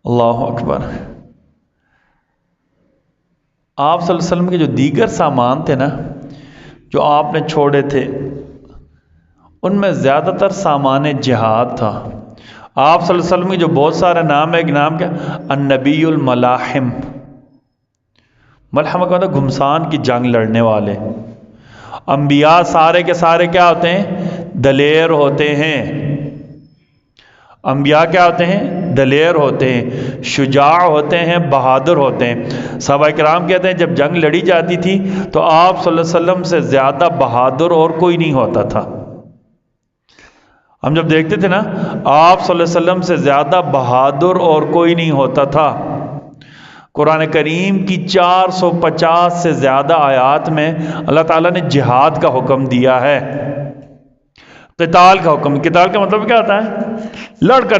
اللہ اکبر۔ آپ صلی اللہ علیہ وسلم کے جو دیگر سامان تھے نا جو آپ نے چھوڑے تھے، ان میں زیادہ تر سامان جہاد تھا۔ آپ صلی اللہ علیہ وسلم کے جو بہت سارے نام ہے، ایک نام کیا؟ النبی الملاحم۔ ملحمہ کا مطلب گھمسان کی جنگ لڑنے والے۔ انبیاء سارے کے سارے کیا ہوتے ہیں؟ دلیر ہوتے ہیں۔ انبیاء کیا ہوتے ہیں؟ دلیر ہوتے ہیں، شجاع ہوتے ہیں، بہادر ہوتے ہیں۔ صحابہ کرام کہتے ہیں جب جنگ لڑی جاتی تھی تو آپ صلی اللہ علیہ وسلم سے زیادہ بہادر اور کوئی نہیں ہوتا تھا۔ ہم جب دیکھتے تھے نا، آپ صلی اللہ علیہ وسلم سے زیادہ بہادر اور کوئی نہیں ہوتا تھا۔ قرآن کریم کی 450 سے زیادہ آیات میں اللہ تعالیٰ نے جہاد کا حکم دیا ہے، قتال کا حکم۔ قتال کا مطلب کیا ہوتا ہے؟ لڑ کر